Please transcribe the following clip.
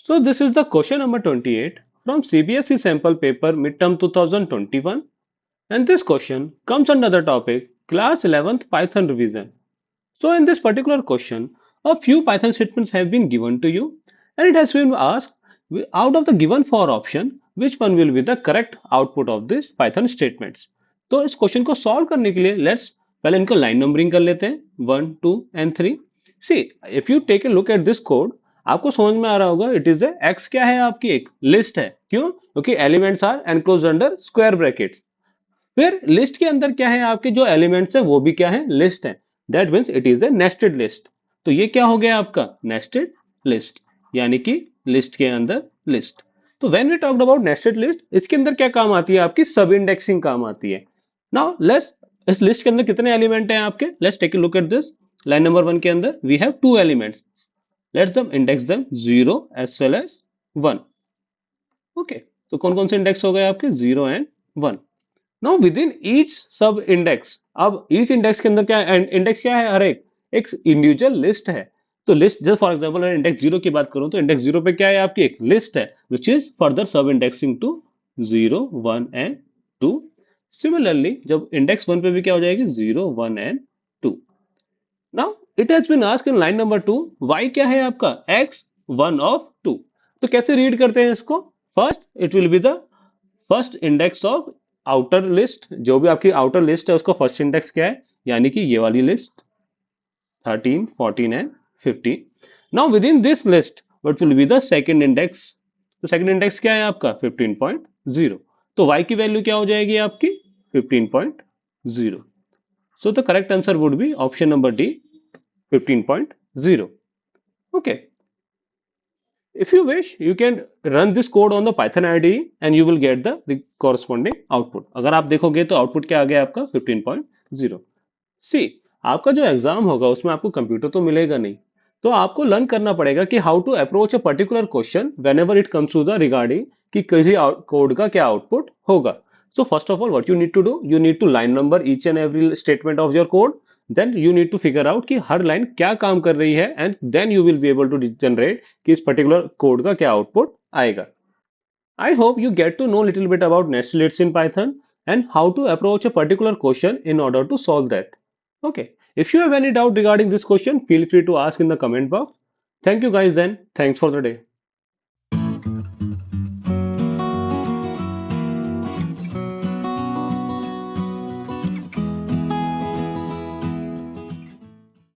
So this is the question number 28 from CBSE sample paper midterm 2021, and this question comes under the topic class 11th Python revision. So in this particular question, a few Python statements have been given to you, and it has been asked out of the given four option which one will be the correct output of this Python statements. तो इस question को solve करने के लिए let's पहले इनको line numbering कर लेते हैं 1 2 and 3. See if you take a look at this code, आपको समझ में आ रहा होगा इट इज ए एक्स क्या है आपकी एक लिस्ट है. क्यों? क्योंकि elements are enclosed under square brackets. फिर लिस्ट के अंदर क्या है आपके जो एलिमेंट्स है वो भी क्या है लिस्ट है. That means it is a nested list. तो ये क्या हो गया आपका नेस्टेड लिस्ट, यानी कि लिस्ट के अंदर लिस्ट. तो when we talked about nested list, इसके अंदर क्या काम आती है आपकी सब इंडेक्सिंग काम आती है. नाउ लेट्स इस लिस्ट के अंदर कितने एलिमेंट हैं आपके, let's take a look at this. Line number 1 के अंदर we have two elements. Let's them index them 0 as well as 1. Okay, तो कौन कौन से इंडेक्स हो गए आपके 0 एंड 1. Now within each sub index, अब ईच इंडेक्स के अंदर क्या है, इंडेक्स क्या है हर एक इंडिविजुअल लिस्ट है. तो लिस्ट जस्ट फॉर एग्जांपल अगर इंडेक्स 0 की बात करूं तो इंडेक्स 0 पे क्या है आपकी एक लिस्ट है which is further sub indexing to 0 1 and 2. Similarly जब इंडेक्स 1 पे भी क्या हो जाएगी 0 1 and 2. Now it has been asked in line number 2 y क्या है आपका x 1 ऑफ 2. तो कैसे रीड करते हैं इसको, first it will be the first index of outer list. जो भी आपकी आउटर लिस्ट है उसका फर्स्ट इंडेक्स क्या है, यानी कि ये वाली list 13 14 and 15. Now with in this list what will be the second index. तो सेकंड इंडेक्स क्या है आपका 15.0. तो y की वैल्यू क्या हो जाएगी आपकी 15.0. So the correct answer would be option number D 15.0. okay, if you wish you can run this code on the Python IDE and you will get the corresponding output. अगर आप देखोगे तो output क्या आ गया आपका 15.0. सी आपका जो एग्जाम होगा उसमें आपको कंप्यूटर तो मिलेगा नहीं, तो आपको लर्न करना पड़ेगा कि how to approach a particular question whenever it comes to the regarding कि किसी कोड का क्या आउटपुट होगा. So first of all what you need to do, you need to line number each and every statement of your code. Then you need to figure out कि हर line क्या काम कर रही है and then you will be able to generate कि इस particular code का क्या आउटपुट आएगा. I hope you get to know a little bit about nested lists in Python and how to approach a particular question in order to solve that. Okay, if you have any doubt regarding this question, feel free to ask in the comment box. Thank you guys then. Thanks for the day.